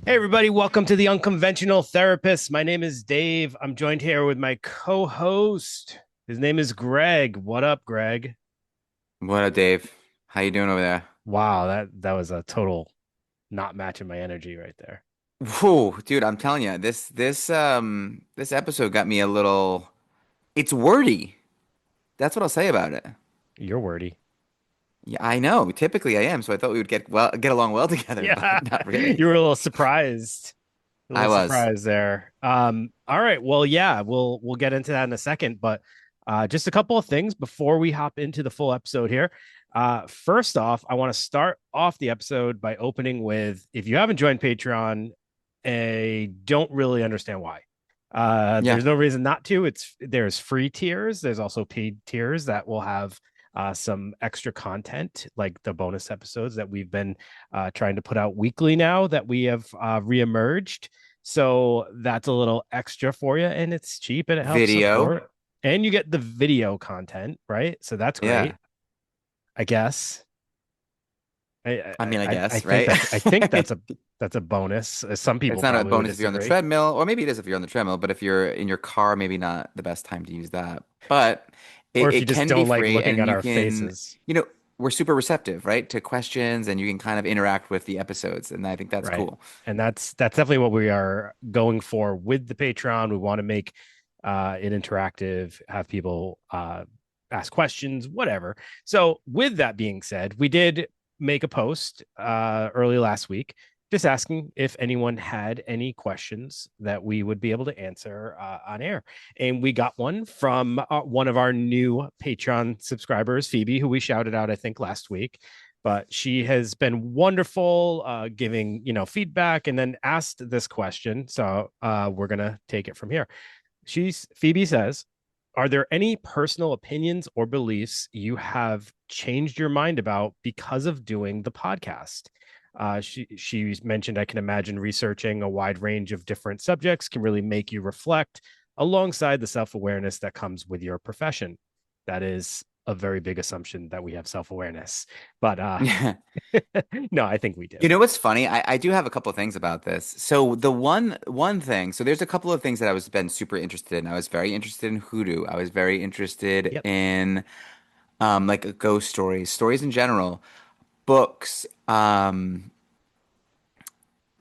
Hey, everybody, welcome to the Unconventional Therapist. My name is Dave. I'm joined here with my co host. His name is Greg. What up, Greg? What up, Dave? How you doing over there? Wow, that was a total not matching my energy right there. Whoa, dude, I'm telling you, this episode got me a little. It's wordy. That's what I'll say about it. You're wordy. Yeah, I know. Typically, I am, so I thought we would get along well together, Yeah, but not really. you were a little surprised. A I little was. surprised there. All right. Well, yeah, we'll get into that in a second, but just a couple of things before we hop into the full episode here. First off, I want to start off the episode by opening with if you haven't joined Patreon, I don't really understand why. Yeah, There's no reason not to. There's free tiers. There's also paid tiers that will have some extra content, like the bonus episodes that we've been trying to put out weekly now that we have reemerged. So that's a little extra for you, and it's cheap and it helps video. support. And you get the video content, right? So that's Yeah. great, I guess. I I mean, I I guess, think right? that's a bonus. Some people It's not a probably would bonus if you're on the disagree. treadmill, or maybe it is if you're on the treadmill, but if you're in your car, maybe not the best time to use that. But Or if you it just can be don't like free, looking and at you our can, faces, you know, we're super receptive, right, to questions, and you can kind of interact with the episodes, and I think that's right? cool. And that's definitely what we are going for with the Patreon. We want to make it interactive, have people ask questions, whatever. So, with that being said, we did make a post early last week just asking if anyone had any questions that we would be able to answer on air. And we got one from one of our new Patreon subscribers, Phoebe, who we shouted out, I think, last week. But she has been wonderful giving, feedback and then asked this question. So we're going to take it from here. Phoebe says, are there any personal opinions or beliefs you have changed your mind about because of doing the podcast? She's mentioned, I can imagine researching a wide range of different subjects can really make you reflect alongside the self awareness that comes with your profession. That is a very big assumption that we have self awareness, but no, I think we do. You know what's funny? I do have a couple of things about this. So the one thing, so there's a couple of things that I was been super interested in. I was very interested in hoodoo. I was very interested Yep. in like ghost stories, stories in general, books.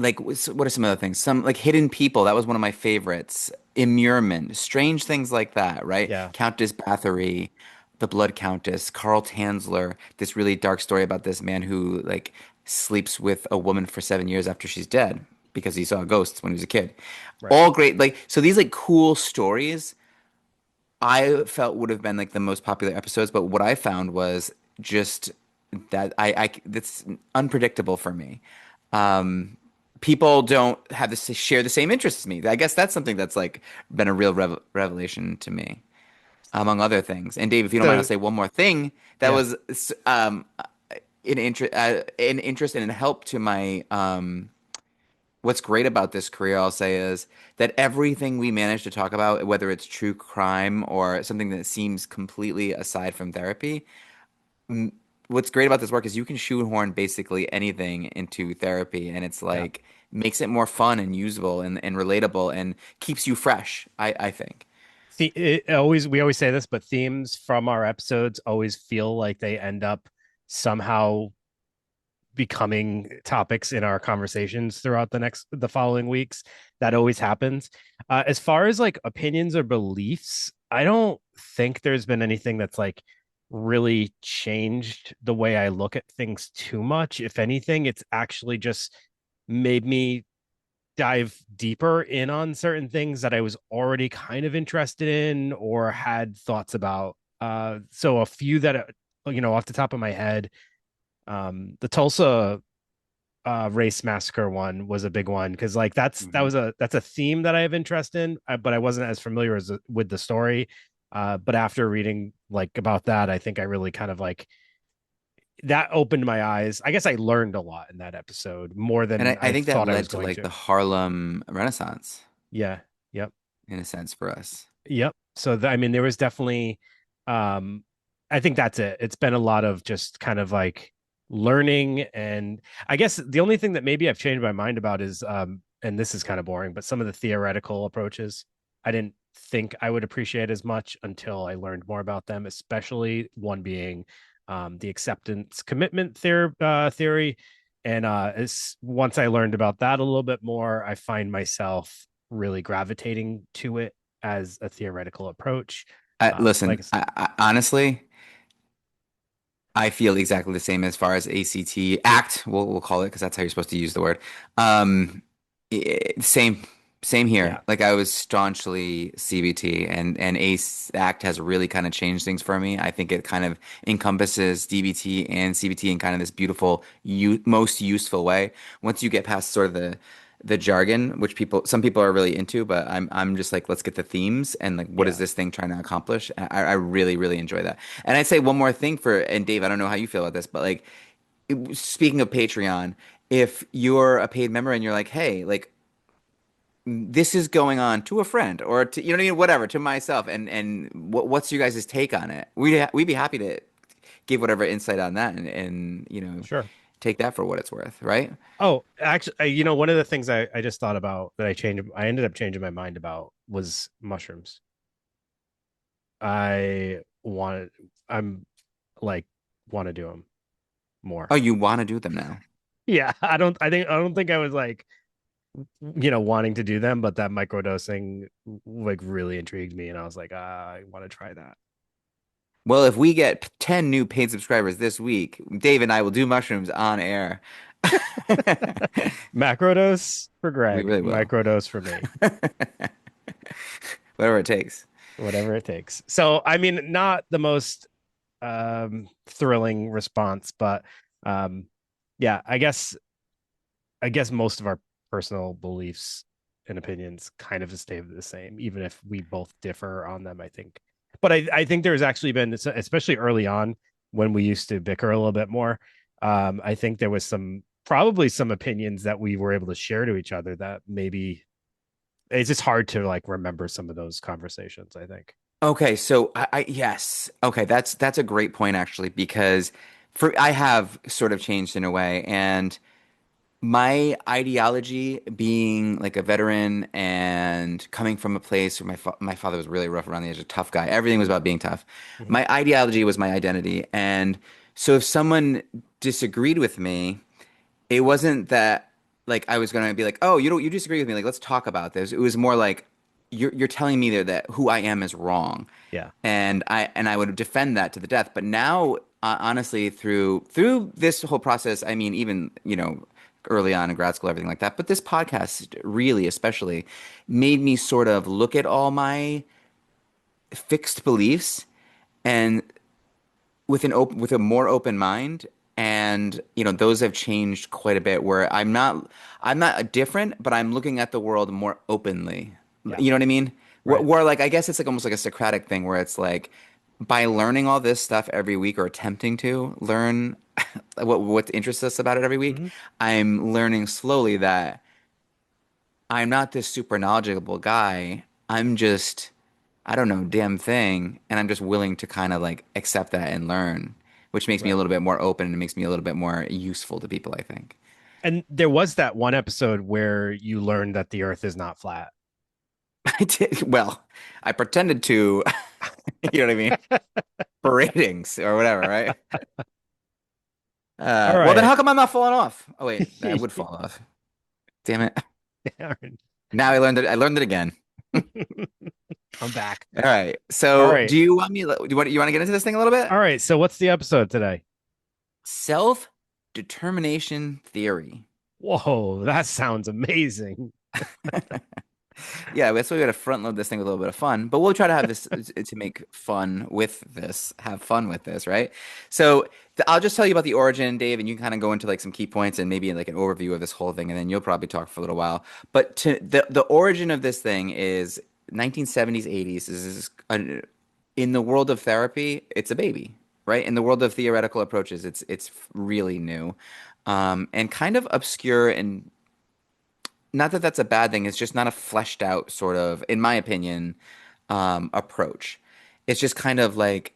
Like what are some other things? Some like hidden people. That was one of my favorites. Immurement, strange things like that, right? Yeah. Countess Bathory, the Blood Countess, Carl Tanzler. This really dark story about this man who like sleeps with a woman for 7 years after she's dead because he saw ghosts when he was a kid. Right. All great. Like so, these like cool stories I felt would have been like the most popular episodes. But what I found was just that I that's unpredictable for me. People don't have this share the same interests as me. I guess that's something that's like been a real revelation to me, among other things. And Dave, if you don't mind, I'll So, say one more thing that yeah. was an interest and a help to my what's great about this career, I'll say, is that everything we manage to talk about, whether it's true crime or something that seems completely aside from therapy, what's great about this work is you can shoehorn basically anything into therapy, and it's Yeah. like makes it more fun and usable and relatable and keeps you fresh, I think. We always say this, but themes from our episodes always feel like they end up somehow becoming topics in our conversations throughout the following weeks. That always happens. As far as like opinions or beliefs, I don't think there's been anything that's like really changed the way I look at things too much. If anything, it's actually just made me dive deeper in on certain things that I was already kind of interested in or had thoughts about. So a few that off the top of my head, the Tulsa race massacre one was a big one because like Mhm. that's a theme that I have interest in, but I wasn't as familiar with the story. But after reading like about that, I think I really kind of like that opened my eyes. I guess I learned a lot in that episode more And than I I think that thought I was led to going like to. the Harlem Renaissance Yeah. Yep. in a sense for us. Yep. So I mean, there was definitely, I think that's it. It's been a lot of just kind of like learning. And I guess the only thing that maybe I've changed my mind about is and this is kind of boring, but some of the theoretical approaches I didn't think I would appreciate as much until I learned more about them, especially one being the acceptance commitment theory. And as once I learned about that a little bit more, I find myself really gravitating to it as a theoretical approach. Like Listen, I said, honestly, I feel exactly the same as far as ACT ACT. We'll call it because that's how you're supposed to use the word. Um, same same here. yeah, Like I was staunchly CBT, and ACE ACT has really kind of changed things for me. I think it kind of encompasses DBT and CBT in kind of this beautiful, most useful way. Once you get past sort of the jargon, which some people are really into, but I'm just like, let's get the themes and like, what is yeah, this thing trying to accomplish? I really really enjoy that. And I'd say one more thing and Dave, I don't know how you feel about this, but like speaking of Patreon, if you're a paid member and you're like, hey, like this is going on to a friend or to you know what I mean, whatever, to myself, and what's your guys' take on it? We'd be happy to give whatever insight on that and sure. take that for what it's worth, right? Oh, actually, one of the things I just thought about that I ended up changing my mind about was mushrooms. I wanted, I'm like, want to do them more. Oh, you want to do them now? Yeah, I don't think I was like, wanting to do them, but that microdosing like really intrigued me. And I was like, I want to try that. Well, if we get 10 new paid subscribers this week, Dave and I will do mushrooms on air. Macrodose for We Greg, really will. microdose for me. Whatever it takes. Whatever it takes. So, I mean, not the most thrilling response, but um yeah, I guess most of our personal beliefs and opinions kind of stay the same, even if we both differ on them, I think. But I think there's actually been, especially early on when we used to bicker a little bit more, I think there was probably some opinions that we were able to share to each other that maybe it's just hard to like remember some of those conversations, I think. Okay, so yes. Okay, that's a great point actually because I have sort of changed in a way, and my ideology being like a veteran and coming from a place where my father was really rough around the edge, a tough guy. Everything was about being tough. Mhm. My ideology was my identity, and so if someone disagreed with me, it wasn't that like I was gonna be like, oh, you disagree with me, like let's talk about this. It was more like you're telling me that who I am is wrong, Yeah. and I would defend that to the death. But now, honestly, through this whole process, I mean, even early on in grad school, everything like that. But this podcast really, especially, made me sort of look at all my fixed beliefs and with a more open mind, and those have changed quite a bit where I'm not different, but I'm looking at the world more openly. Yeah. You know what I mean? where, Right. where like I guess it's like almost like a Socratic thing where it's like by learning all this stuff every week or attempting to learn what interests us about it every week, Hmm. I'm learning slowly that I'm not this super knowledgeable guy. I'm just, I don't know, damn thing. And I'm just willing to kind of like accept that and learn, which makes me a Right. little bit more open and makes me a little bit more useful to people, I think. And there was that one episode where you learned that the earth is not flat. I did, well, I pretended to, you know what I mean? For ratings or whatever, right? All Well, then right. how come I'm not falling off? Oh, wait, I would fall off. Damn it. Now I learned it again. I'm back. All right. All So right. you want to get into this thing a little bit? All right. So what's the episode today? Self-determination theory. Whoa, that sounds amazing. Yeah, that's why we got to front load this thing with a little bit of fun, but we'll try to have this to make fun with this, have fun with this, right? So I'll just tell you about the origin, Dave, and you can kind of go into like some key points and maybe like an overview of this whole thing, and then you'll probably talk for a little while. But the origin of this thing is 1970s, 80s. In the world of therapy, it's a baby, right? In the world of theoretical approaches, it's really new, and kind of obscure and not that that's a bad thing. It's just not a fleshed out sort of, in my opinion, approach. It's just kind of like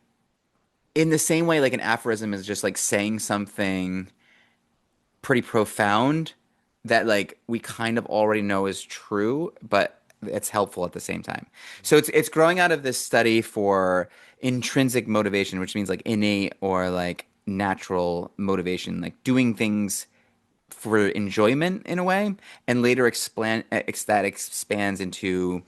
in the same way, like an aphorism is just like saying something pretty profound that like we kind of already know is true, but it's helpful at the same time. So it's growing out of this study for intrinsic motivation, which means like innate or like natural motivation, like doing things for enjoyment in a way, and later that expands into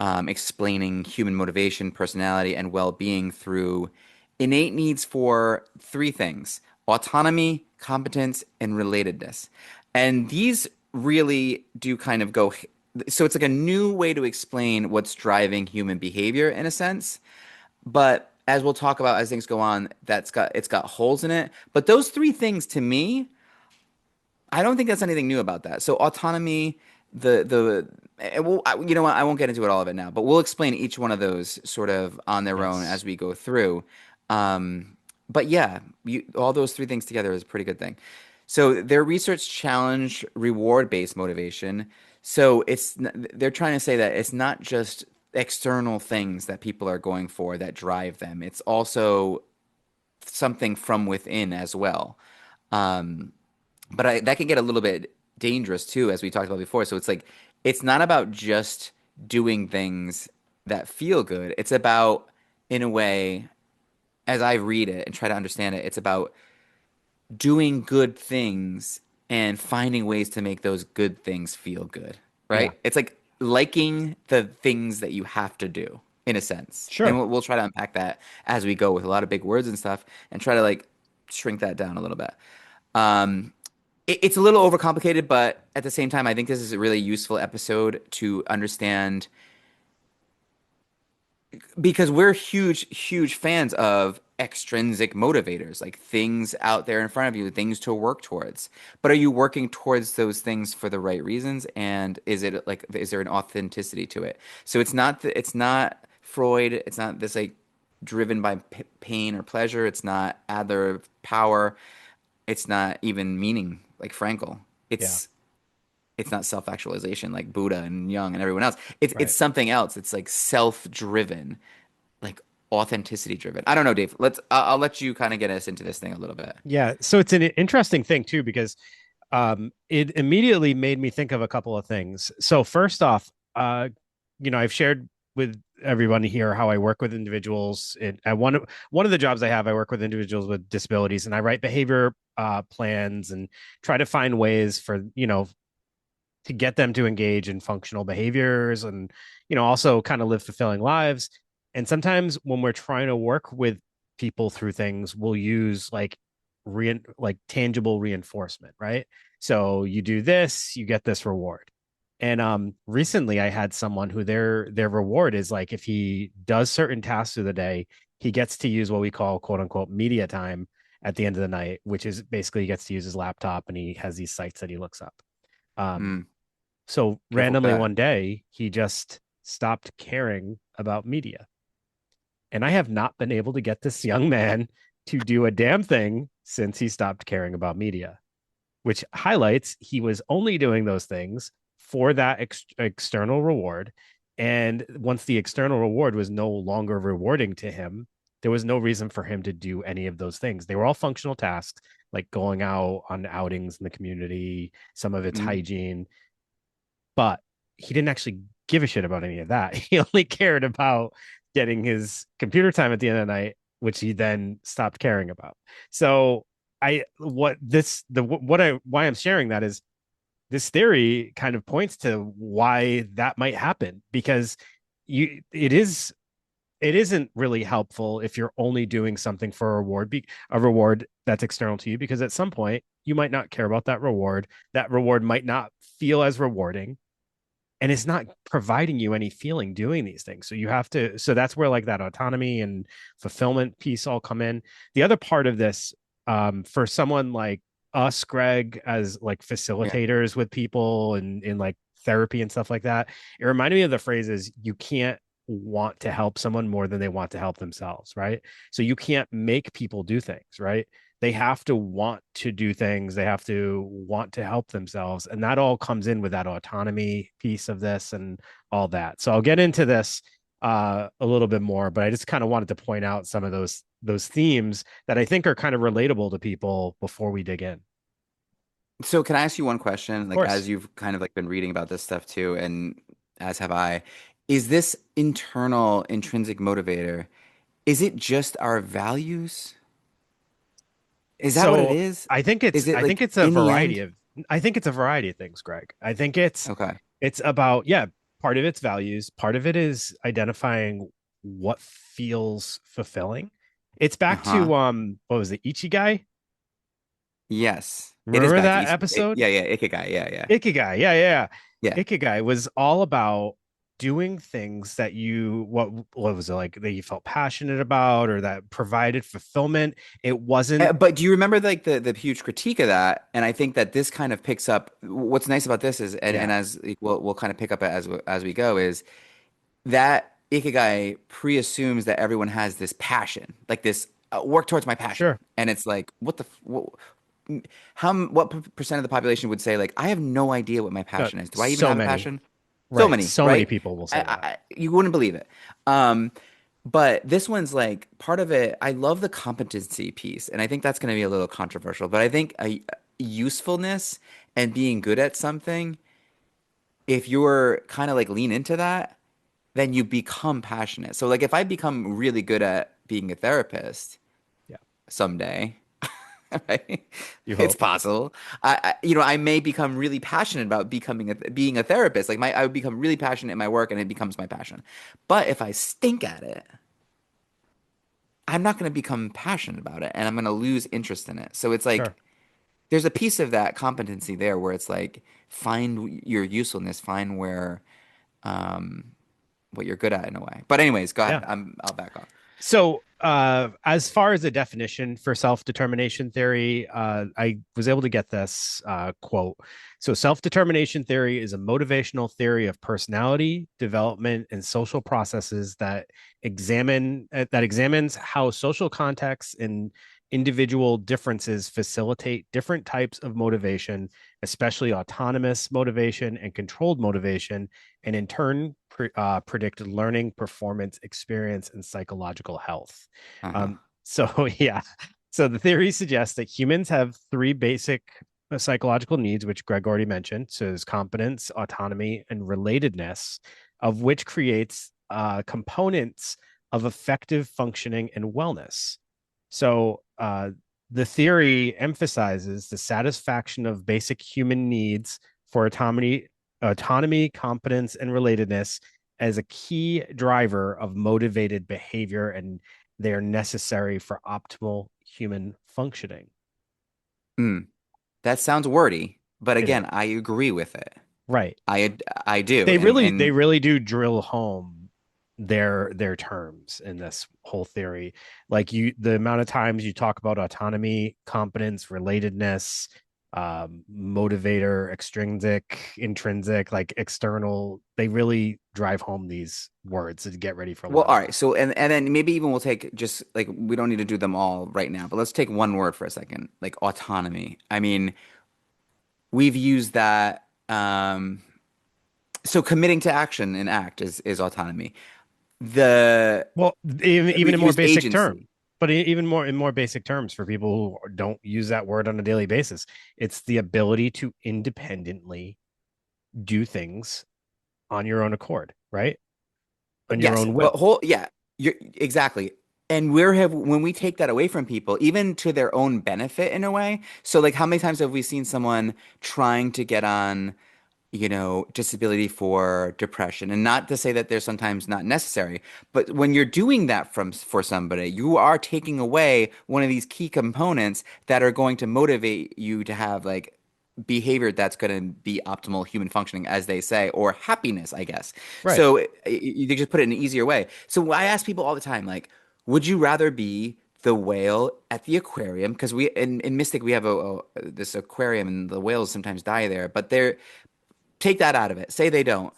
explaining human motivation, personality, and well-being through innate needs for three things: autonomy, competence, and relatedness. And these really do kind of go. So it's like a new way to explain what's driving human behavior in a sense. But as we'll talk about as things go on, it's got holes in it. But those three things to me, I don't think that's anything new about that. So autonomy, you know what? I won't get into all of it now, but we'll explain each one of those sort of on their own Yes. as we go through. But yeah, all those three things together is a pretty good thing. So their research challenged reward-based motivation. So they're trying to say that it's not just external things that people are going for that drive them. It's also something from within as well. Um, that can get a little bit dangerous too, as we talked about before. So it's like it's not about just doing things that feel good. It's about, in a way, as I read it and try to understand it, it's about doing good things and finding ways to make those good things feel good, Yeah. right? It's like liking the things that you have to do, in a sense. And Sure. we'll try to unpack that as we go with a lot of big words and stuff and try to like shrink that down a little bit. Um, it's a little overcomplicated, but at the same time, I think this is a really useful episode to understand because we're huge fans of extrinsic motivators, like things out there in front of you, things to work towards. But are you working towards those things for the right reasons? And is there an authenticity to it? So it's not Freud. It's not this like driven by pain or pleasure. It's not Adler power. It's not even meaning like Frankel. Yeah. It's not self-actualization like Buddha and Jung and everyone else. It's Right. something else. It's like self-driven, like authenticity driven. I don't know, Dave. I'll let you kind of get us into this thing a little bit. Yeah. So it's an interesting thing too, because it immediately made me think of a couple of things. So first off, I've shared with everybody here how I work with individuals. One of the jobs I have, I work with individuals with disabilities, and I write behavior plans and try to find ways for to get them to engage in functional behaviors and also kind of live fulfilling lives. And sometimes when we're trying to work with people through things, we'll use like tangible reinforcement, right? So you do this, you get this reward. And recently I had someone who their reward is like if he does certain tasks through the day, he gets to use what we call quote unquote media time at the end of the night, which is basically he gets to use his laptop and he has these sites that he looks up. Um, Mm, so careful with randomly that. one day, he just stopped caring about media. And I have not been able to get this young man to do a damn thing since he stopped caring about media, which highlights he was only doing those things for that external reward. And once the external reward was no longer rewarding to him, there was no reason for him to do any of those things. They were all functional tasks, like going out on outings in the community, some of it's Mm, hygiene, but he didn't actually give a shit about any of that. He only cared about getting his computer time at the end of the night, which he then stopped caring about. So I what this the what I why I'm sharing that is this theory kind of points to why that might happen because you it isn't really helpful if you're only doing something for a reward that's external to you because at some point you might not care about that reward might not feel as rewarding and it's not providing you any feeling doing these things. So you have to, so that's where like that autonomy and fulfillment piece all come in. The other part of this, for someone like us, Greg, as like yeah. facilitators with people and in like therapy and stuff like that, it reminded me of the phrases you can't want to help someone more than they want to help themselves, right? So you can't make people do things, right? They have to want to do things, they have to want to help themselves, and that all comes in with that autonomy piece of this and all that. So I'll get into this a little bit more, but I just kind of wanted to point out some of those themes that I think are kind of relatable to people before we dig in. Of So can I ask you one question? Like course. as you've kind of like been reading about this stuff too, and as have I, is this internal intrinsic motivator, is it just our values? Is that what it So is? I think it's Is it I think like it's a in the variety end? of I think it's a variety of things, Greg. I think Okay. it's about, yeah, part of it's values, part of it is identifying what feels fulfilling. It's back Uh-huh. to what was it, Ichigai? Yes. It is Remember back to that episode? yeah, yeah, Ikigai. Yeah, yeah. Ikigai, yeah, yeah. Yeah. Ikigai was all about doing things that what was it, like, that you felt passionate about or that provided fulfillment. It wasn't, But do you remember like the huge critique of that? And I think that this kind of picks up what's nice about this is and yeah, as like, we'll kind of pick up as we go is that Ikigai pre-assumes that everyone has this passion, like this work towards my passion. sure. And it's like, what percent of the population would say like, I have no idea what my passion is. Do I even So have a many, passion? So right? many, So many right? people will say that. You wouldn't believe it. Um, but this one's like part of it. I love the competency piece, and I think that's going to be a little controversial. But I think a usefulness and being good at something, if you're kind of like lean into that, then you become passionate. So like if I become really good at being a therapist Yeah, someday, right? you It's hope. possible. I may become really passionate about being a therapist. Like I would become really passionate in my work, and it becomes my passion. But if I stink at it, I'm not going to become passionate about it, and I'm going to lose interest in it. So it's like Sure. there's a piece of that competency there where it's like find your usefulness, find where um, what you're good at in a way. But anyways, go ahead. Yeah. I'll back off. So, as far as a definition for self determination theory, I was able to get this quote. So, self determination theory is a motivational theory of personality development and social processes that examines how social contexts and individual differences facilitate different types of motivation, especially autonomous motivation and controlled motivation, and in turn predict learning, performance, experience, and psychological health. Uh-huh. So yeah, so the theory suggests that humans have three basic psychological needs, which Greg already mentioned. So there's competence, autonomy, and relatedness, of which creates components of effective functioning and wellness. So the theory emphasizes the satisfaction of basic human needs for autonomy, competence, and relatedness as a key driver of motivated behavior, and they are necessary for optimal human functioning. Mm, that sounds wordy, but It is. again, I agree with it. Right. I do, They and really do drill home their terms in this whole theory. Like, the amount of times you talk about autonomy, competence, relatedness, motivator, extrinsic, intrinsic, like external, they really drive home these words to get ready for well, law all school. right. So and then maybe even we'll take just like we don't need to do them all right now, but let's take one word for a second, like autonomy. I mean, we've used that. So committing to action and act is autonomy. The Well, even we've in more used basic terms, agency. but even more in more basic terms for people who don't use that word on a daily basis, it's the ability to independently do things on your own accord, right? On your Yes, own but will. whole yeah, you're exactly. And where have when we take that away from people, even to their own benefit in a way. So like how many times have we seen someone trying to get on, disability for depression? And not to say that they're sometimes not necessary, but when you're doing that for somebody, you are taking away one of these key components that are going to motivate you to have like behavior that's going to be optimal human functioning, as they say, or happiness, I guess. Right. So you just put it in an easier way. So I ask people all the time, like, would you rather be the whale at the aquarium? Because we in Mystic we have this aquarium and the whales sometimes die there, but they're take that out of it. Say they don't.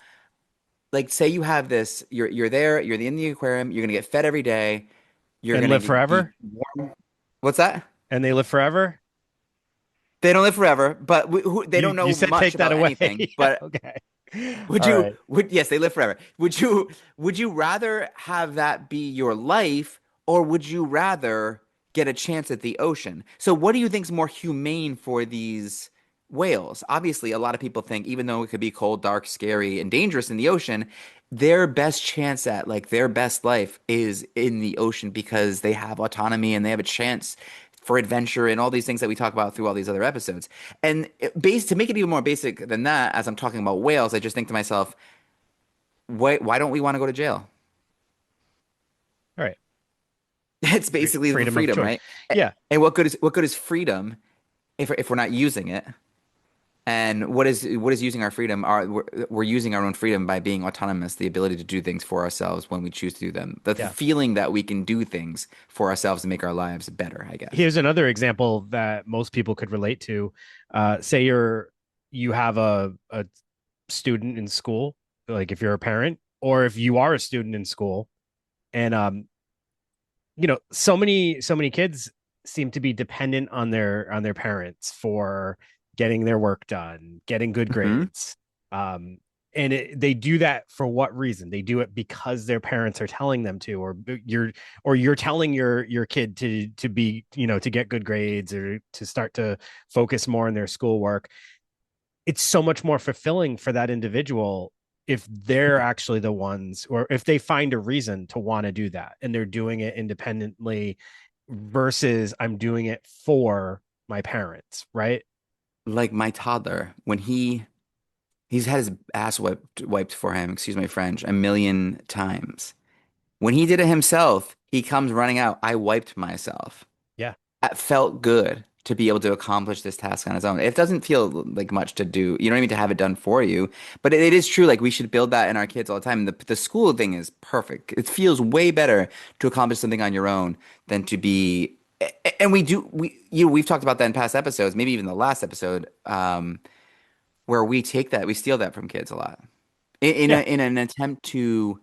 Like say you have this, you're there, you're in the aquarium, you're gonna get fed every day, you're And gonna live be forever. warm. What's that? And they live forever. They don't live forever, but they don't You know said much take that about away. anything. Yeah, But okay. Would All you right. would yes, they live forever. Would you rather have that be your life, or would you rather get a chance at the ocean? So what do you think is more humane for these whales? Obviously, a lot of people think even though it could be cold, dark, scary, and dangerous in the ocean, their best chance at like their best life is in the ocean because they have autonomy and they have a chance for adventure and all these things that we talk about through all these other episodes. And to make it even more basic than that, as I'm talking about whales, I just think to myself, why don't we want to go to jail? All right. It's basically the Freedom of freedom, choice. right? Yeah. And what good is freedom if we're not using it? And what is using our freedom? We're using our own freedom by being autonomous, the ability to do things for ourselves when we choose to do them. The Yeah. feeling that we can do things for ourselves and make our lives better, I guess. Here's another example that most people could relate to. Say you have a student in school, like if you're a parent, or if you are a student in school, and so many kids seem to be dependent on their parents for getting their work done, getting good Hmm. grades. Um, and they do that for what reason? They do it because their parents are telling them to, or you're telling your kid to be, to get good grades or to start to focus more on their schoolwork. It's so much more fulfilling for that individual if they're actually the ones, or if they find a reason to want to do that and they're doing it independently versus I'm doing it for my parents, right? Like my toddler, when he's had his ass wiped for him, excuse my French, a million times. When he did it himself, he comes running out. I wiped myself. Yeah. That felt good to be able to accomplish this task on his own. It doesn't feel like much to do. You don't need to have it done for you, but it is true. Like we should build that in our kids all the time. The school thing is perfect. It feels way better to accomplish something on your own than to be. And we've talked about that in past episodes, maybe even the last episode, where we steal that from kids a lot Yeah. in an attempt to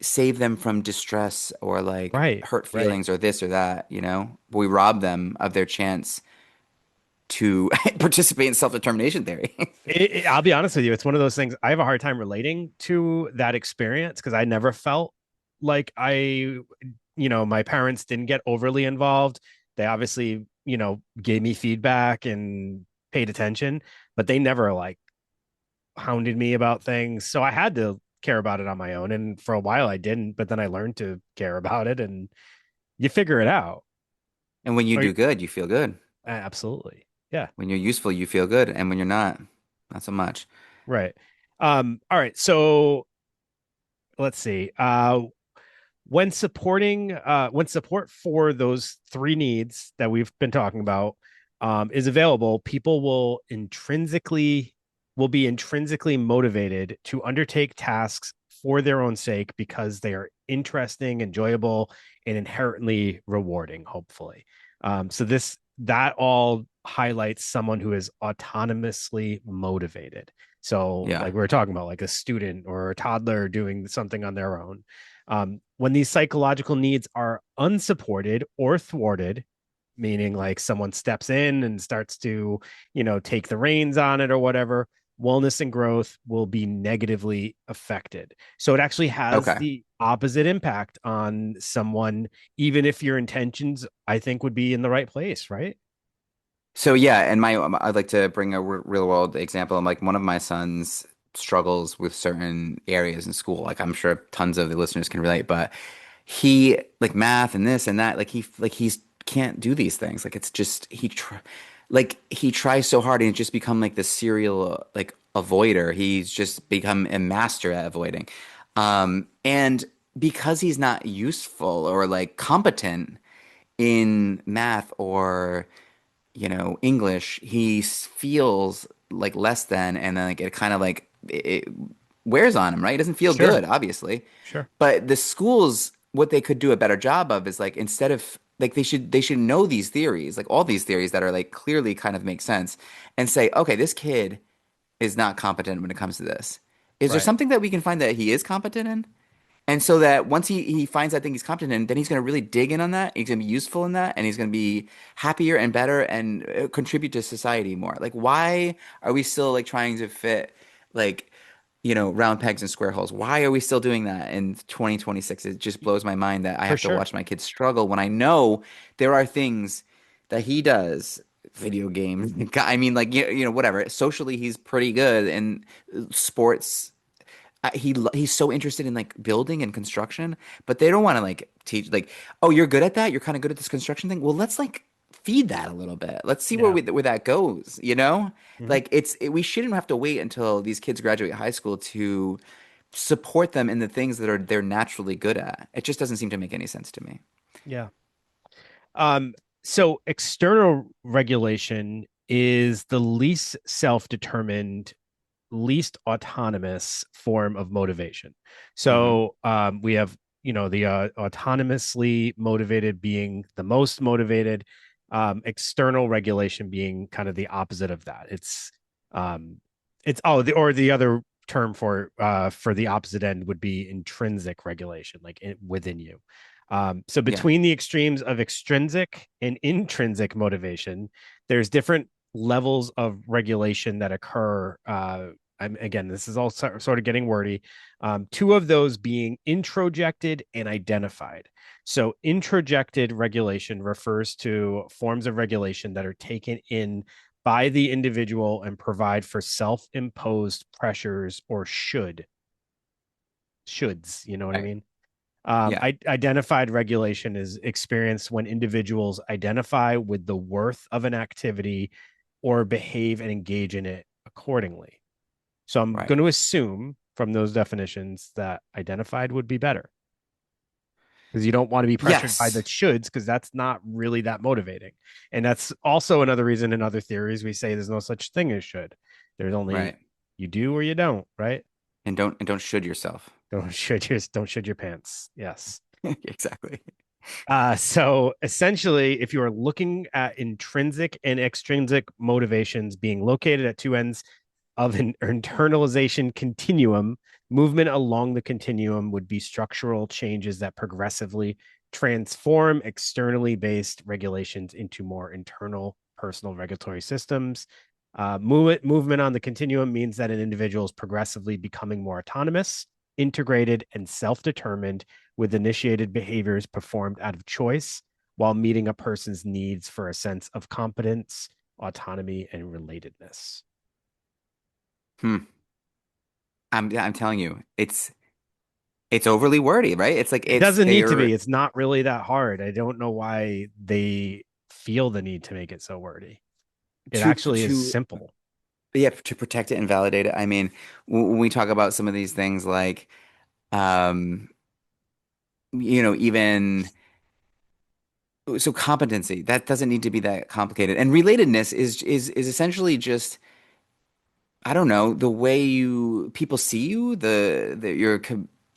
save them from distress or like Right. hurt Right. feelings or this or that, you know? We rob them of their chance to participate in self-determination theory. I'll be honest with you. It's one of those things I have a hard time relating to that experience because I never felt like my parents didn't get overly involved. They obviously, gave me feedback and paid attention, but they never like hounded me about things. So I had to care about it on my own. And for a while I didn't, but then I learned to care about it and you figure it out. And when you Or, do good, you feel good. absolutely. Yeah. When you're useful, you feel good. And when you're not, not so much. Right. All right. So let's see. When support for those three needs that we've been talking about is available, people will be intrinsically motivated to undertake tasks for their own sake because they are interesting, enjoyable, and inherently rewarding, hopefully. So that all highlights someone who is autonomously motivated. So Yeah. like we were talking about, like a student or a toddler doing something on their own. When these psychological needs are unsupported or thwarted, meaning like someone steps in and starts to, take the reins on it or whatever, wellness and growth will be negatively affected. So it actually has Okay. the opposite impact on someone, even if your intentions, I think, would be in the right place, right? So yeah, and I'd like to bring a real world example. Like one of my sons struggles with certain areas in school. Like I'm sure tons of the listeners can relate, but he like math and this and that. He's can't do these things. Like it's just he tries so hard and it's just become like the serial like avoider. He's just become a master at avoiding, and because he's not useful or like competent in math or English, he feels like less than, and then like it kind of like it wears on him, right? It doesn't feel Sure, good, obviously. sure. But the schools, what they could do a better job of is like instead of like they should know these theories, like all these theories that are like clearly kind of make sense, and say, okay, this kid is not competent when it comes to this. Is there Right, something that we can find that he is competent in? And so that once he finds that thing he's competent in, then he's going to really dig in on that. He's going to be useful in that, and he's going to be happier and better and contribute to society more. Like, why are we still like trying to fit? like, round pegs and square holes. Why are we still doing that in 2026? It just blows my mind that I For have to sure. watch my kids struggle when I know there are things that he does, video games. I mean, like, whatever. Socially, he's pretty good, and sports. He's so interested in like building and construction, but they don't want to like teach like, oh, you're good at that. You're kind of good at this construction thing. Well, let's like feed that a little bit. Let's see Yeah. where that goes. You know, Mhm. like we shouldn't have to wait until these kids graduate high school to support them in the things that are they're naturally good at. It just doesn't seem to make any sense to me. Yeah. Um, so external regulation is the least self-determined, least autonomous form of motivation. Hmm. So we have, the autonomously motivated being the most motivated, external regulation being kind of the opposite of that. Um, or the other term for the opposite end would be intrinsic regulation, like within you. So Yeah. between the extremes of extrinsic and intrinsic motivation, there's different levels of regulation that occur. Again, this is all sort of getting wordy. Two of those being introjected and identified. So, introjected regulation refers to forms of regulation that are taken in by the individual and provide for self-imposed pressures or shoulds. You know what I Right. mean? Yeah. Identified regulation is experienced when individuals identify with the worth of an activity or behave and engage in it accordingly. So I'm Right. going to assume from those definitions that identified would be better because you don't want to be pressured by the Yes. shoulds because that's not really that motivating. And that's also another reason in other theories we say there's no such thing as should. There's only Right. you do or you don't, right? And don't should yourself. Don't should your pants. Yes. Exactly. So essentially, if you are looking at intrinsic and extrinsic motivations being located at two ends of an internalization continuum, movement along the continuum would be structural changes that progressively transform externally based regulations into more internal personal regulatory systems. Movement on the continuum means that an individual is progressively becoming more autonomous, integrated, and self determined with initiated behaviors performed out of choice while meeting a person's needs for a sense of competence, autonomy, and relatedness. Hmm. I'm telling you, it's overly wordy, right? It's like It it's doesn't need to they're be. It's not really that hard. I don't know why they feel the need to make it so wordy. It actually is to simple. yeah, to protect it and validate it. I mean, when we talk about some of these things like um even so competency, that doesn't need to be that complicated. And relatedness is essentially just I don't know, the way you people see you, your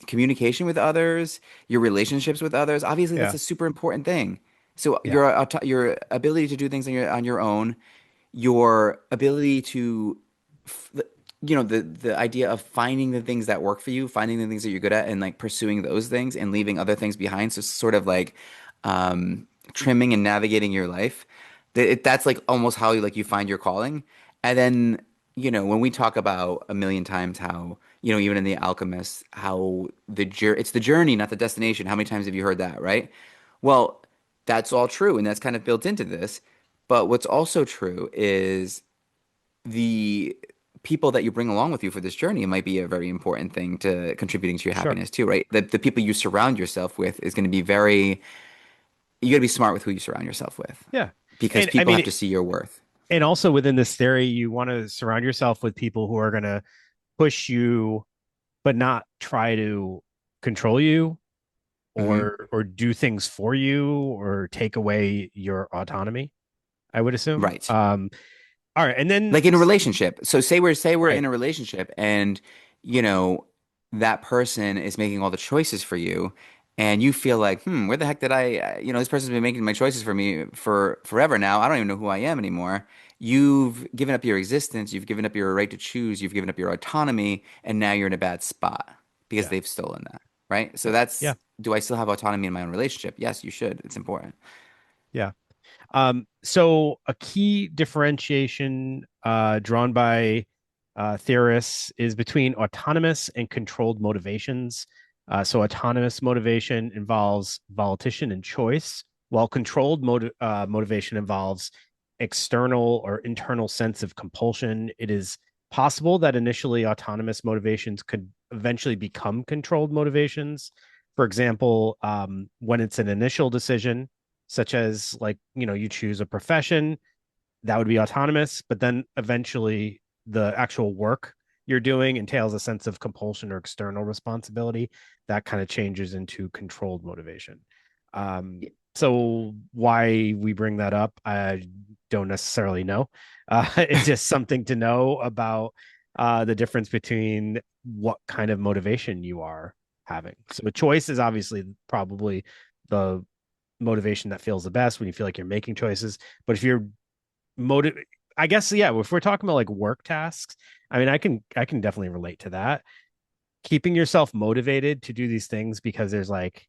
communication with others, your relationships with others. Obviously, that's Yeah. a super important thing. So Yeah. your ability to do things on your own, your ability to, f- the idea of finding the things that work for you, finding the things that you're good at, and like pursuing those things and leaving other things behind. So sort of like trimming and navigating your life. That's like almost how you find your calling. And then when we talk about a million times how even in The Alchemist how it's the journey, not the destination. How many times have you heard that, right? Well, that's all true, and that's kind of built into this. But what's also true is the people that you bring along with you for this journey might be a very important thing to contributing to your Sure. happiness too, right? The people you surround yourself with is going to be you got to be smart with who you surround yourself with Yeah. because And I people have mean, to see your worth. and also within this theory, you want to surround yourself with people who are going to push you, but not try to control you Hmm. or do things for you or take away your autonomy, I would assume. Right. All right. And then, Like in a relationship. So say we're in right. a relationship and you know that person is making all the choices for you and you feel like, where the heck did this person's been making my choices for me for forever now. I don't even know who I am anymore. You've given up your existence, you've given up your right to choose, you've given up your autonomy, and now you're in a bad spot because Yeah. they've stolen that, right? So Yeah. do I still have autonomy in my own relationship? Yes, you should. It's important. Yeah. So a key differentiation drawn by theorists is between autonomous and controlled motivations. So, autonomous motivation involves volition and choice, while controlled motivation involves external or internal sense of compulsion. It is possible that initially autonomous motivations could eventually become controlled motivations. For example, when it's an initial decision, such as like, you choose a profession, that would be autonomous, but then eventually the actual work you're doing entails a sense of compulsion or external responsibility that kind of changes into controlled motivation. So why we bring that up, I don't necessarily know. It's just something to know about the difference between what kind of motivation you are having. So a choice is obviously probably the motivation that feels the best when you feel like you're making choices. But if you're motive, I guess, yeah, if we're talking about like work tasks, I mean, I can definitely relate to that. Keeping yourself motivated to do these things because there's like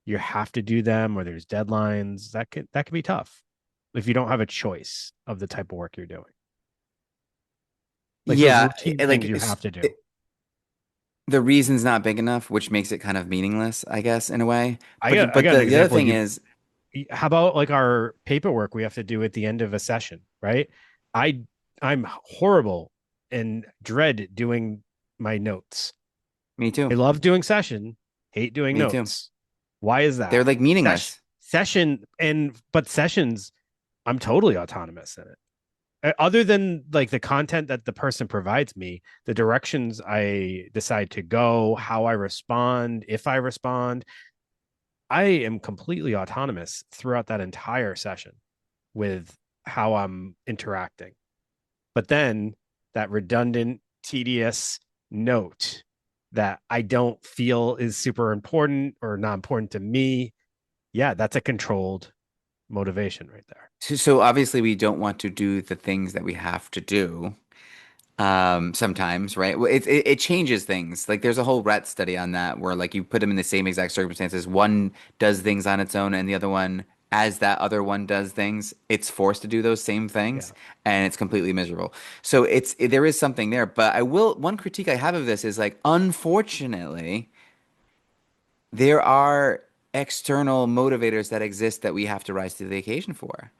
you have to do them or there's deadlines, that can be tough if you don't have a choice of the type of work you're doing. Like those Yeah, routine things like you have to do. the reason's not big enough, which makes it kind of meaningless, I guess, in a way. I But got I but got an the other example. thing You is, How about like our paperwork we have to do at the end of a session, right? I I'm horrible and dread doing my notes. me I too, love doing session, hate doing me too. notes. Why is They're that? like meaningless. Session and but sessions, I'm totally autonomous in it. Other than like the content that the person provides me, the directions I decide to go, how I respond, if I respond, I am completely autonomous throughout that entire session with how I'm interacting. But then that redundant, tedious note that I don't feel is super important or not important to me, yeah, that's a controlled motivation right there. So obviously we don't want to do the things that we have to do. Sometimes, right? Well, it changes things. Like there's a whole Rett study on that where like you put them in the same exact circumstances. One does things on its own, and the other one, as that other one does things, it's forced to do those same Yeah. things, and it's completely miserable. So there is something there. But I will one critique I have of this is like, unfortunately, there are external motivators that exist that we have to rise to the occasion for.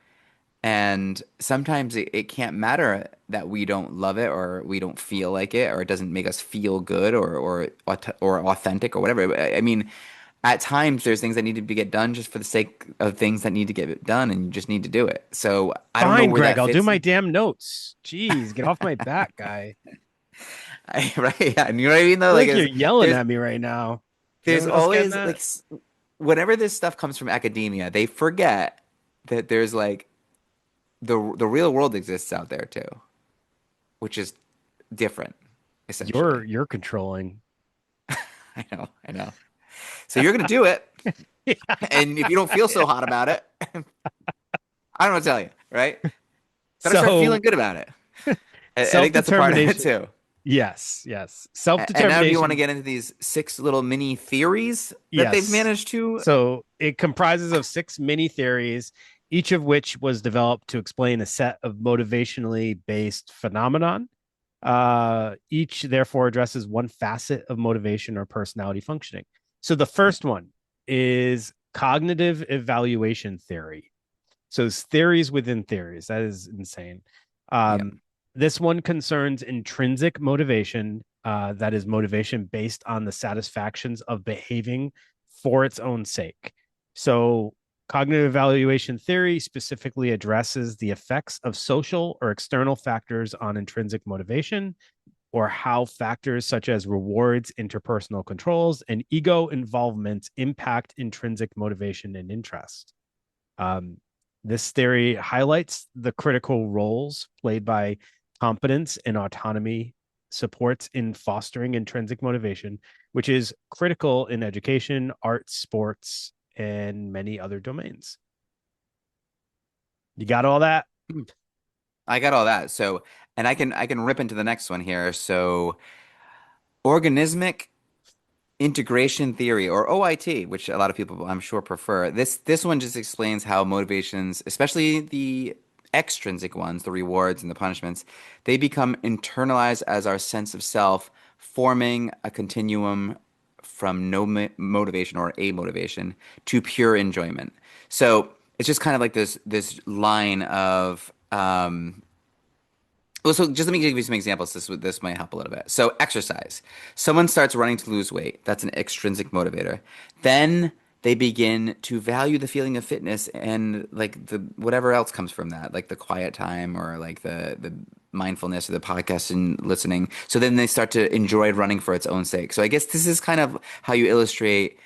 And sometimes it can't matter that we don't love it or we don't feel like it or it doesn't make us feel good or authentic or whatever. I mean, at times there's things that need to be get done just for the sake of things that need to get done, and you just need to do it. So I don't know Fine, where Greg, that I'll do fits my in. damn notes. Jeez, get off my back, guy. Right? Yeah, and you know what I mean I though? feel Like like you're yelling there's at me right now. Is there's anyone else getting always that? whenever this stuff comes from academia, they forget that there's like the real world exists out there too, which is different, You're essentially. you're controlling. I know, I know. So you're gonna do it, and if you don't feel so hot about it, I don't know what to tell you, right? Better start So feeling good about it. I think that's a part of it self-determination. too. Yes, yes. And now, do you want to Self-determination. get into these six little mini theories that they've Yes. managed to? So it comprises of six mini theories, each of which was developed to explain a set of motivationally based phenomenon. Each therefore addresses one facet of motivation or personality functioning. So the first one is cognitive evaluation theory. So it's theories within theories. That is insane. Yeah. Um, this one concerns intrinsic motivation, that is motivation based on the satisfactions of behaving for its own sake. So cognitive evaluation theory specifically addresses the effects of social or external factors on intrinsic motivation, or how factors such as rewards, interpersonal controls, and ego involvement impact intrinsic motivation and interest. Um, this theory highlights the critical roles played by competence and autonomy supports in fostering intrinsic motivation, which is critical in education, arts, sports, and many other domains. You got all that? I got all that. So, and I can rip into the next one here. So, organismic integration theory or OIT, which a lot of people I'm sure prefer. This one just explains how motivations, especially the extrinsic ones, the rewards and the punishments, they become internalized as our sense of self, forming a continuum from no motivation or a motivation to pure enjoyment. So it's just kind of like this line of well, so just let me give you some examples. This might help a little bit. So exercise. Someone starts running to lose weight. That's an extrinsic motivator. Then they begin to value the feeling of fitness and like the whatever else comes from that, like the quiet time or like the mindfulness or the podcast and listening. So then they start to enjoy running for its own sake. So I guess this is kind of how you illustrate.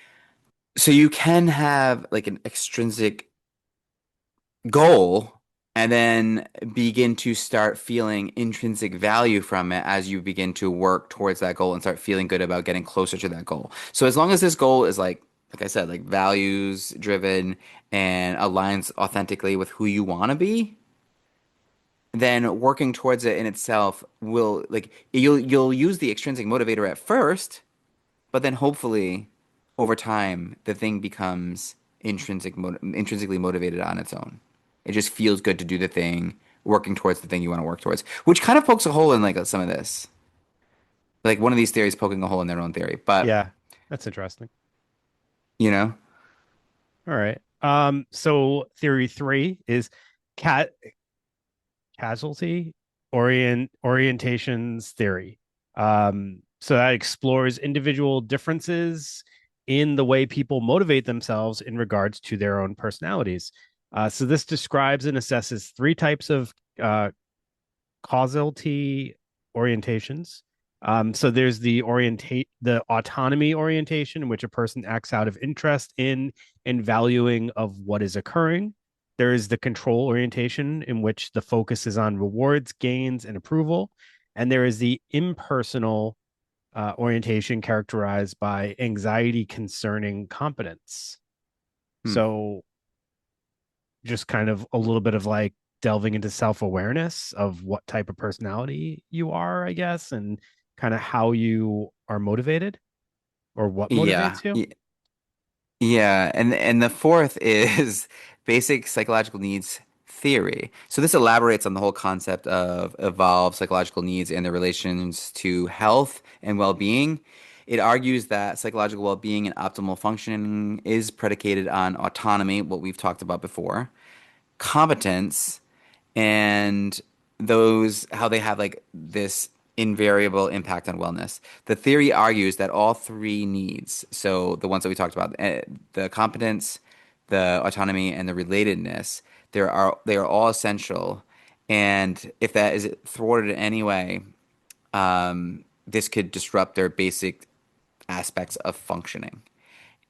So you can have like an extrinsic goal and then begin to start feeling intrinsic value from it as you begin to work towards that goal and start feeling good about getting closer to that goal. So as long as this goal is like I said, like values driven and aligns authentically with who you want to be, then working towards it in itself will like you'll use the extrinsic motivator at first, but then hopefully over time the thing becomes intrinsically motivated on its own. It just feels good to do the thing, working towards the thing you want to work towards, which kind of pokes a hole in like some of this. Like one of these theories poking a hole in their own theory. But, Yeah, that's interesting. you know, All right. So theory three is cat casualty orientations theory. So that explores individual differences in the way people motivate themselves in regards to their own personalities. So this describes and assesses three types of causality orientations. So there's the autonomy orientation, in which a person acts out of interest in and valuing of what is occurring. There is the control orientation, in which the focus is on rewards, gains, and approval. And there is the impersonal orientation, characterized by anxiety concerning competence. hmm. So just kind of a little bit of like delving into self-awareness of what type of personality you are, I guess, and kind of how you are motivated or what Yeah. motivates you. Yeah, and the fourth is basic psychological needs theory. So this elaborates on the whole concept of evolved psychological needs and their relations to health and well-being. It argues that psychological well-being and optimal functioning is predicated on autonomy, what we've talked about before, competence, and those how they have like this invariable impact on wellness. The theory argues that all three needs, so the ones that we talked about, the competence, the autonomy, and the relatedness, they are all essential. And if that is thwarted in any way, this could disrupt their basic aspects of functioning.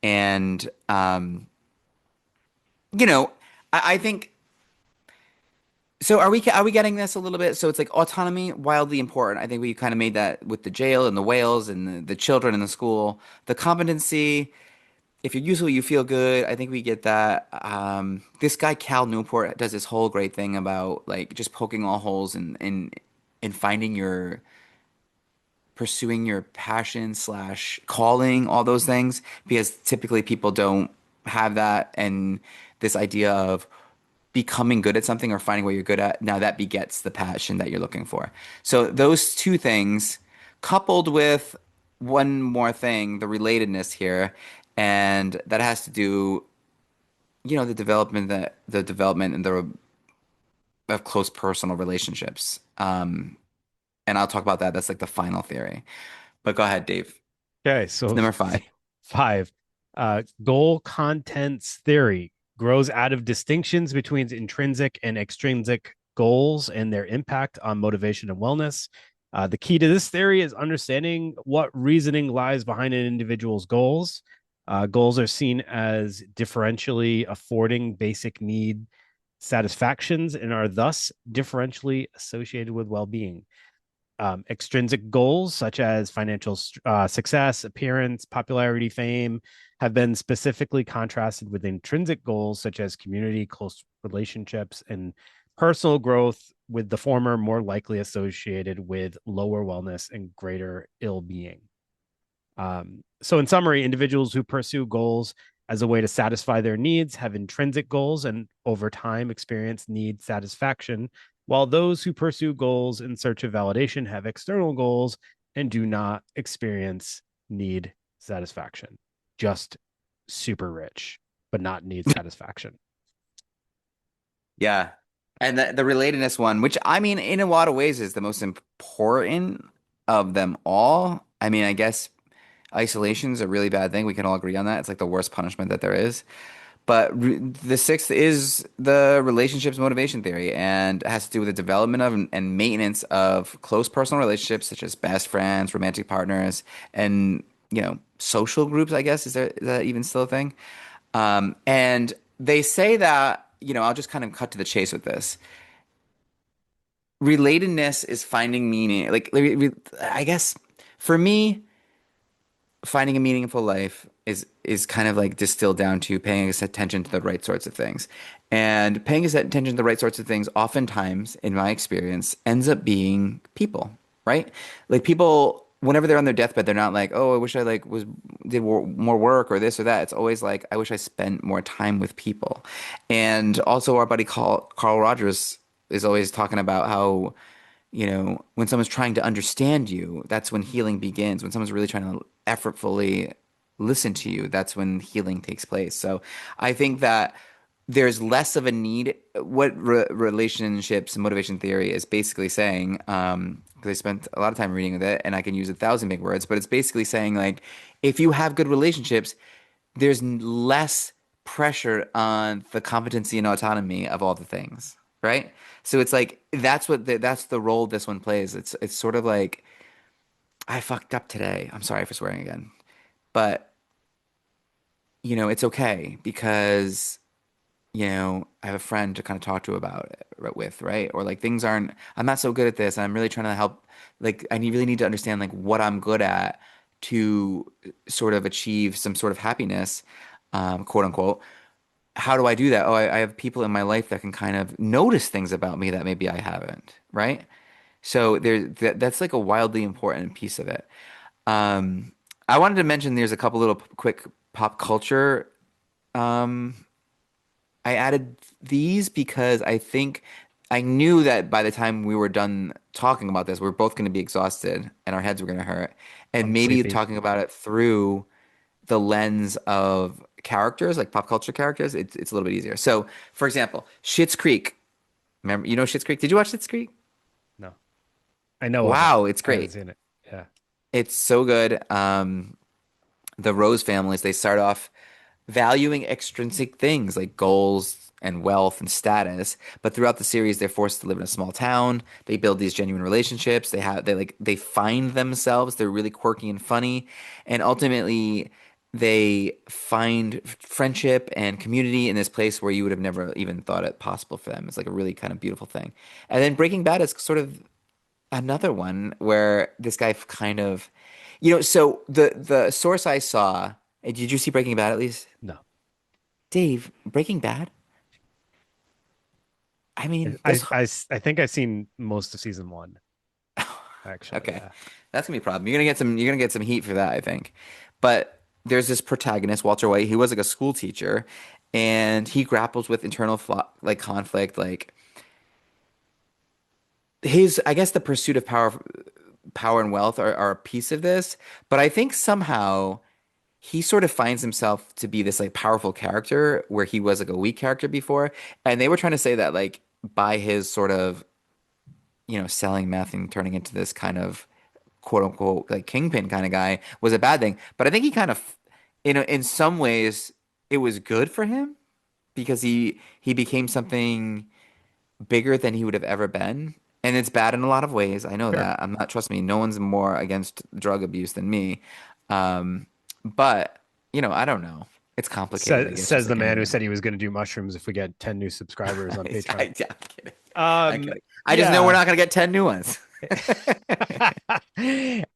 And you know, I think so are we getting this a little bit? So it's like autonomy, wildly important. I think we kind of made that with the jail and the whales and the children in the school. The competency, if you're useful, you feel good. I think we get that. This guy Cal Newport does this whole great thing about like just poking all holes and finding your pursuing your passion slash calling, all those things, because typically people don't have that. And this idea of becoming good at something or finding what you're good at, now that begets the passion that you're looking for. So those two things, coupled with one more thing, the relatedness here, and that has to do, the development and the of close personal relationships. And I'll talk about that. That's like the final theory. But go ahead, Dave. Okay, It's so number five. five, goal contents theory grows out of distinctions between intrinsic and extrinsic goals and their impact on motivation and wellness. The key to this theory is understanding what reasoning lies behind an individual's goals. Goals are seen as differentially affording basic need satisfactions and are thus differentially associated with well-being. Extrinsic goals such as financial success, appearance, popularity, fame have been specifically contrasted with intrinsic goals such as community, close relationships, and personal growth, with the former more likely associated with lower wellness and greater ill being. So, in summary, individuals who pursue goals as a way to satisfy their needs have intrinsic goals and over time experience need satisfaction, while those who pursue goals in search of validation have external goals and do not experience need satisfaction. Just super rich, but not need satisfaction. Yeah. And the relatedness one, which I mean, in a lot of ways is the most important of them all. I mean, I guess isolation is a really bad thing. We can all agree on that. It's like the worst punishment that there is. But the sixth is the relationships motivation theory, and it has to do with the development of and maintenance of close personal relationships, such as best friends, romantic partners, and social groups. I guess is that even still a thing? And they say that I'll just kind of cut to the chase with this. Relatedness is finding meaning. Like, I guess for me, finding a meaningful life is kind of like distilled down to paying attention to the right sorts of things. And paying attention to the right sorts of things oftentimes, in my experience, ends up being people, right? Like people whenever they're on their deathbed, they're not like, "Oh, I wish I like was did more work or this or that." It's always like, "I wish I spent more time with people." And also our buddy Carl Rogers is always talking about how when someone's trying to understand you, that's when healing begins. When someone's really trying to effortfully listen to you, that's when healing takes place. So I think that there's less of a need. What relationships and motivation theory is basically saying, because I spent a lot of time reading with it and I can use 1,000 big words, but it's basically saying like, if you have good relationships, there's less pressure on the competency and autonomy of all the things, right? So it's like that's the role this one plays. It's sort of like I fucked up today. I'm sorry for swearing again, but it's okay because I have a friend to kind of talk to about it with, right? Or like things aren't. I'm not so good at this, and I'm really trying to help. Like really need to understand like what I'm good at to sort of achieve some sort of happiness, quote unquote. How do I do that? Oh, I have people in my life that can kind of notice things about me that maybe I haven't, right? So that's like a wildly important piece of it. Um, I wanted to mention there's a couple little quick pop culture. Um, I added these because I think I knew that by the time we were done talking about this, we are both going to be exhausted and our heads were going to hurt. And I'm maybe sleepy. talking about it through the lens of characters, like pop culture characters, it's a little bit easier. So, for example, Schitt's Creek. Remember, Schitt's Creek? Did you watch Schitt's Creek? No, I know of it. Wow, it's I haven't great. seen it. Yeah. It's so good. The Rose families, they start off valuing extrinsic things like goals and wealth and status, but throughout the series they're forced to live in a small town. They build these genuine relationships. They find themselves. They're really quirky and funny, and ultimately they find friendship and community in this place where you would have never even thought it possible for them. It's like a really kind of beautiful thing. And then Breaking Bad is sort of another one where this guy kind of, so the source I saw, did you see Breaking Bad at least? No. Dave, Breaking Bad? I mean, I, I, I think I've seen most of season one, actually. okay. Yeah. That's gonna be a problem. You're gonna get some heat for that, I think. But there's this protagonist, Walter White, he was like a school teacher, and he grapples with internal like conflict, like I guess the pursuit of power and wealth are a piece of this, but I think somehow he sort of finds himself to be this like powerful character where he was like a weak character before. And they were trying to say that like by his sort of, selling meth and turning into this kind of quote unquote like kingpin kind of guy was a bad thing. But I think he kind of, in some ways it was good for him because he became something bigger than he would have ever been. And it's bad in a lot of ways. I know Sure. that. I'm not, trust me, no one's more against drug abuse than me. Um, but, I don't know. It's complicated, I guess, just Says the like man who anything. said he was going to do mushrooms if we get 10 new subscribers on Patreon. I'm kidding. I'm Um, kidding. I just know we're yeah. not going to get 10 new ones.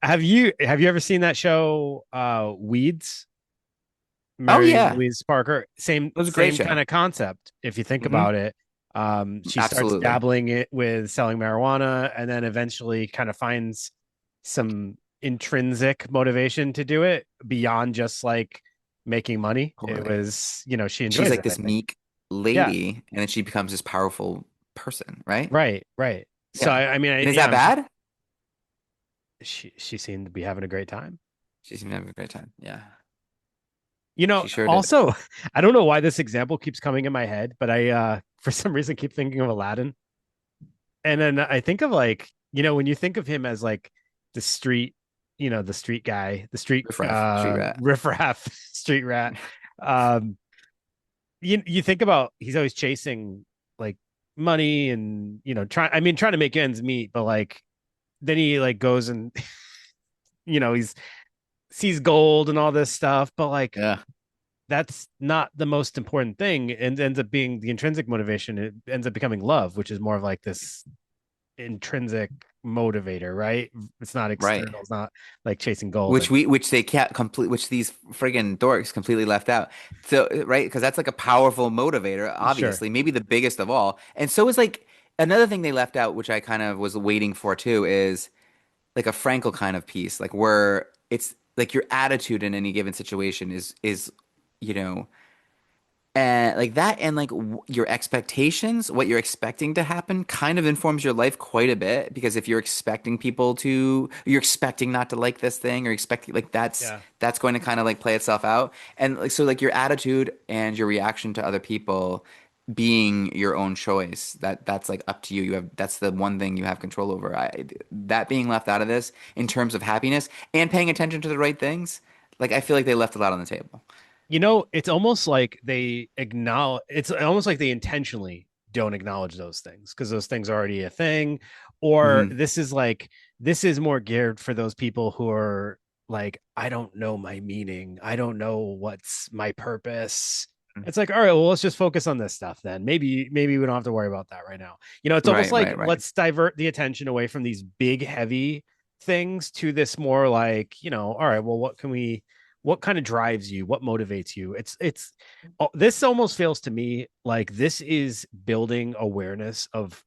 Have you ever seen that show Weeds? Oh, Mary yeah. Louise Parker, same It was a great same kind show. of concept if you think Hmm. about it. She starts Absolutely. dabbling it with selling marijuana and then eventually kind of finds some intrinsic motivation to do it beyond just like making money. It Totally. was, she She's enjoys like it, I this think. meek Yeah. lady, and then she becomes this powerful person, right? Right. Right. So Yeah. I mean, And is yeah, that bad? she seemed to be having a great time. She seemed to have a great time. Yeah. You know, She sure did. also, I don't know why this example keeps coming in my head, but I for some reason keep thinking of Aladdin. And then I think of like, when you think of him as like the street, the street guy, the street Riff Raff, street rat. riffraff street rat. Um you think about he's always chasing like money and trying to make ends meet, but like then he like goes and he's sees gold and all this stuff, but like Yeah. that's not the most important thing and ends up being the intrinsic motivation. It ends up becoming love, which is more of like this intrinsic motivator, right? It's not Right. external. It's not like chasing gold. And Which they can't complete, which these friggin' dorks completely left out. So, right? Because that's like a powerful motivator, sure, obviously, maybe the biggest of all. And so is like another thing they left out, which I kind of was waiting for too, is like a Frankel kind of piece, like where it's like your attitude in any given situation is you know and like that, and like your expectations, what you're expecting to happen, kind of informs your life quite a bit. Because if you're expecting you're expecting not to like this thing, or expecting like yeah. that's going to kind of like play itself out. And like so, like your attitude and your reaction to other people being your own choice. That's like up to you. That's the one thing you have control over. That being left out of this in terms of happiness and paying attention to the right things. Like I feel like they left a lot on the table. It's almost like they acknowledge, it's almost like they intentionally don't acknowledge those things because those things are already a thing. Or Hmm. this is more geared for those people who are like, I don't know my meaning. I don't know what's my purpose. It's like, all right, well, let's just focus on this stuff then. Maybe we don't have to worry about that right now. It's almost Right, like right, right. let's divert the attention away from these big, heavy things to this more like, all right, well, what kind of drives you, what motivates you. This almost feels to me like this is building awareness of,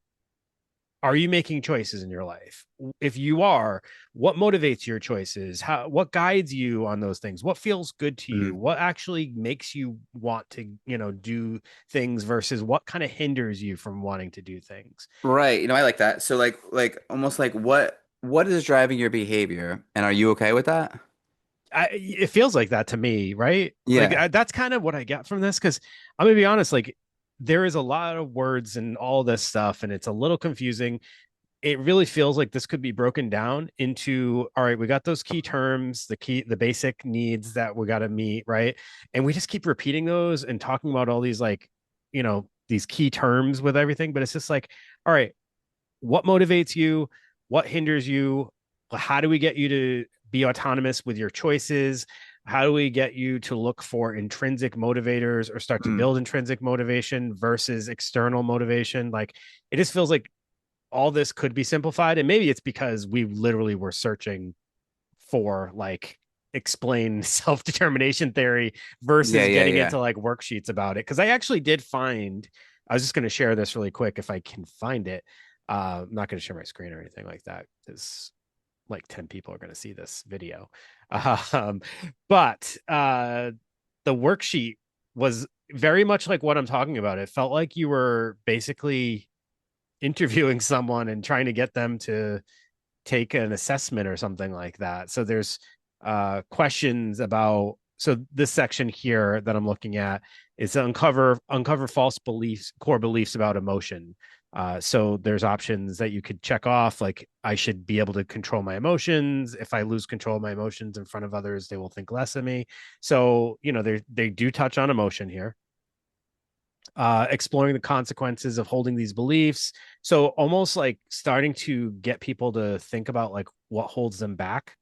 are you making choices in your life? If you are, what motivates your choices? What guides you on those things? What feels good to you? Mm. What actually makes you want to do things versus what kind of hinders you from wanting to do things? Right. I like that. So like almost like what is driving your behavior, and are you okay with that? It feels like that to me, right? Like Yeah. that's kind of what I get from this, because I'm gonna be honest, like there is a lot of words and all this stuff, and it's a little confusing. It really feels like this could be broken down into, all right, we got those key terms, the basic needs that we got to meet, right? And we just keep repeating those and talking about all these like, these key terms with everything, but it's just like, all right, what motivates you, what hinders you, how do we get you to be autonomous with your choices, how do we get you to look for intrinsic motivators or start to Mm. build intrinsic motivation versus external motivation. Like it just feels like all this could be simplified, and maybe it's because we literally were searching for like explain self-determination theory Yeah, versus yeah, getting yeah. into like worksheets about it, because I actually did find, I was just going to share this really quick if I can find it. I'm not going to share my screen or anything like that because like 10 people are going to see this video. um, but the worksheet was very much like what I'm talking about. It felt like you were basically interviewing someone and trying to get them to take an assessment or something like that. So there's questions about, so this section here that I'm looking at is to uncover false beliefs, core beliefs about emotion. So there's options that you could check off, like I should be able to control my emotions. If I lose control of my emotions in front of others, they will think less of me. So they do touch on emotion here, exploring the consequences of holding these beliefs. So almost like starting to get people to think about like what holds them back,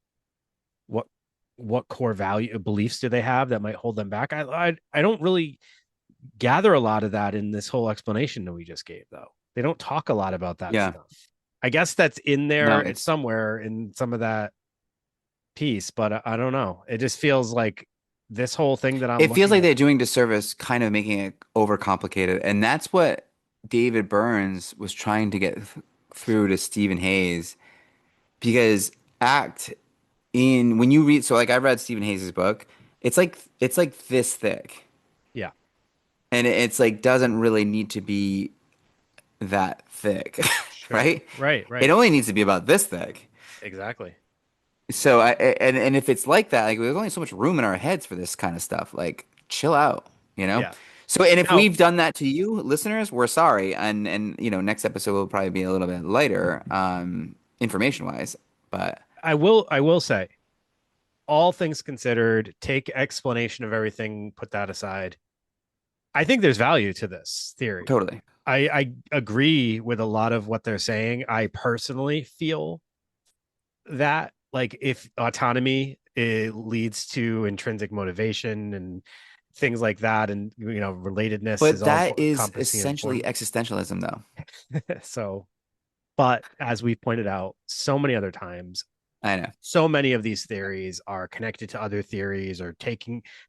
what core value beliefs do they have that might hold them back. I don't really gather a lot of that in this whole explanation that we just gave, though. They don't talk a lot about that Yeah. stuff. I guess that's in No, there it's somewhere in some of that piece, but I don't know. It just feels like this whole thing that I'm it feels looking like at. they're doing disservice, kind of making it overcomplicated. And that's what David Burns was trying to get through to Stephen Hayes, because act in when you read, so like I read Stephen Hayes' book, it's like this thick, Yeah. and it's like doesn't really need to be that thick, Sure. right? Right. It Right. only needs to be about this thick. Exactly. So and if it's like that, like there's only so much room in our heads for this kind of stuff. Like chill out, you know? Yeah. So and if Now, we've done that to you, listeners, we're sorry. And next episode will probably be a little bit lighter, information wise. But I will say, all things considered, take explanation of everything, put that aside. I think there's value to this theory. totally. I agree with a lot of what they're saying. I personally feel that like if autonomy it leads to intrinsic motivation and things like that, and relatedness is But all that is encompassing and essentially important. existentialism though. So, but as we've pointed out so many other times, I know. so many of these theories are connected to other theories or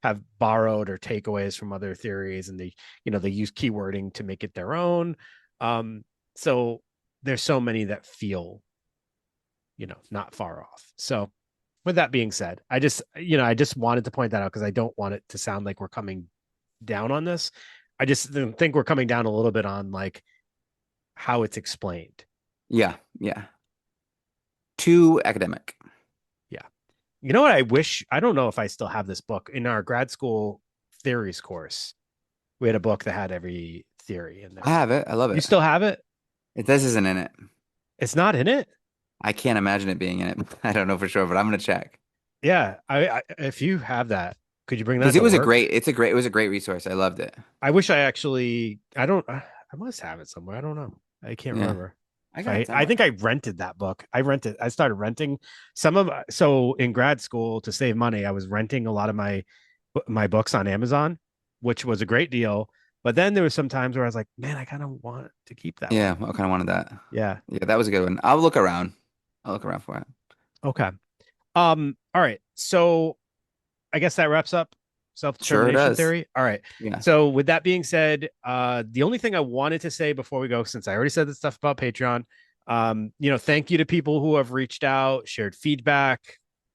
have borrowed or takeaways from other theories, and they use keywording to make it their own. So there's so many that feel not far off. So with that being said, I just wanted to point that out because I don't want it to sound like we're coming down on this. I just think we're coming down a little bit on like how it's explained. Yeah, yeah. Too academic. Yeah. You know what I wish? I don't know if I still have this book in our grad school theories course. We had a book that had every theory in I there. have it. I love You it. still have it? This isn't in it. It's not in it. I can't imagine it being in it. I don't know for sure, but I'm gonna check. Yeah. I if you have that, could you bring that Because it to was a work? great, it's a great, it was a great resource. I loved it. I wish I actually. I don't. I must have it somewhere. I don't know. I can't Yeah, remember. I If got it I somewhere. think I rented that book. I started renting some of. So in grad school to save money, I was renting a lot of my books on Amazon, which was a great deal. But then there was some times where I was like, man, I kind of want to keep that Yeah, one. I kind of wanted that. Yeah. Yeah, that was a good one. I'll look around. I'll look around for it. Okay. All right. So I guess that wraps up Sure self-determination does. theory. All right. Yeah. So with that being said, the only thing I wanted to say before we go, since I already said the stuff about Patreon, thank you to people who have reached out, shared feedback,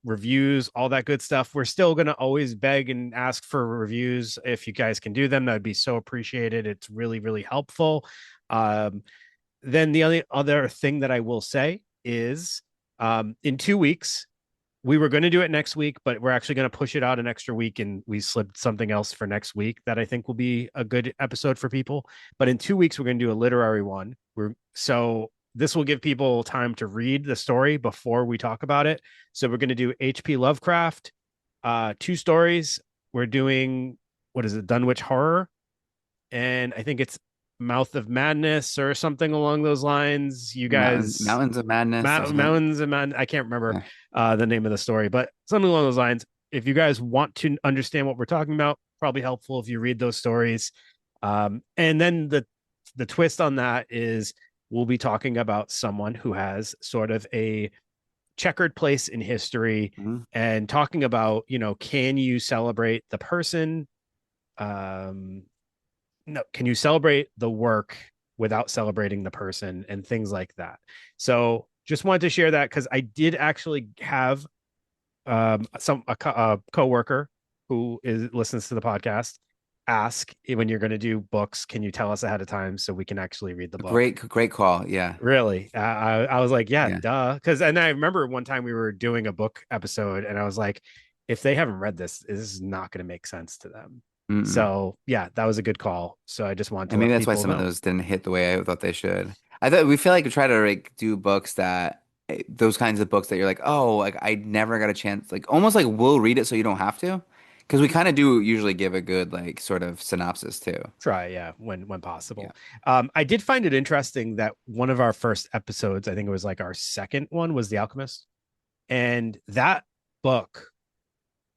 reviews, all that good stuff. We're still gonna always beg and ask for reviews. If you guys can do them, that'd be so appreciated. It's really, really helpful. Um, then the only other thing that I will say is in 2 weeks, we were going to do it next week, but we're actually going to push it out an extra week, and we slipped something else for next week that I think will be a good episode for people. But in 2 weeks, we're going to do a literary one. So this will give people time to read the story before we talk about it. So we're going to do H.P. Lovecraft, two stories. We're doing what is it, Dunwich Horror, and I think it's Mouth of Madness or something along those lines. You guys Mountains of Madness or something. Mountains and Man. I can't remember Yeah. the name of the story, but something along those lines. If you guys want to understand what we're talking about, probably helpful if you read those stories. And then the twist on that is we'll be talking about someone who has sort of a checkered place in history, Mhm. and talking about can you celebrate the person? Um, no, can you celebrate the work without celebrating the person and things like that? So just wanted to share that because I did actually have a coworker who is listens to the podcast ask when you're going to do books, can you tell us ahead of time so we can actually read the A book? great call. Yeah. Really? I was like, yeah, Yeah. duh. Because and I remember one time we were doing a book episode, and I was like, if they haven't read this is not going to make sense to them. Mm-mm. So yeah, that was a good call. So I just wanted to And maybe let that's why people some of know. those didn't hit the way I thought they should. I thought we feel like we try to like do books that those kinds of books that you're like, oh, like I never got a chance, like almost like we'll read it so you don't have to, because we kind of do usually give a good like sort of synopsis too. Try, yeah, when Yeah. possible. I did find it interesting that one of our first episodes, I think it was like our second one, was The Alchemist, and that book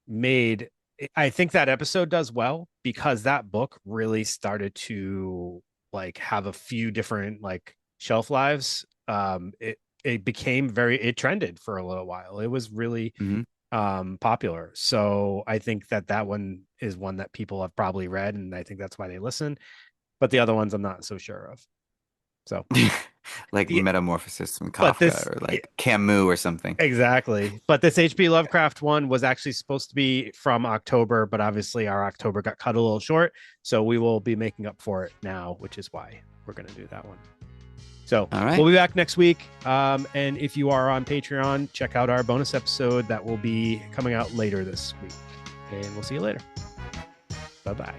made. I think that episode does well because that book really started to like have a few different like shelf lives. It became it trended for a little while. It was really Hmm. popular. So I think that one is one that people have probably read, and I think that's why they listen. But the other ones I'm not so sure of. So Like Yeah, Metamorphosis from but Kafka this or like Camus or something. exactly. But this HP Lovecraft one was actually supposed to be from October, but obviously our October got cut a little short. So we will be making up for it now, which is why we're going to do that one. So All we'll right. be back next week. And if you are on Patreon, check out our bonus episode that will be coming out later this week. And we'll see you later. Bye bye.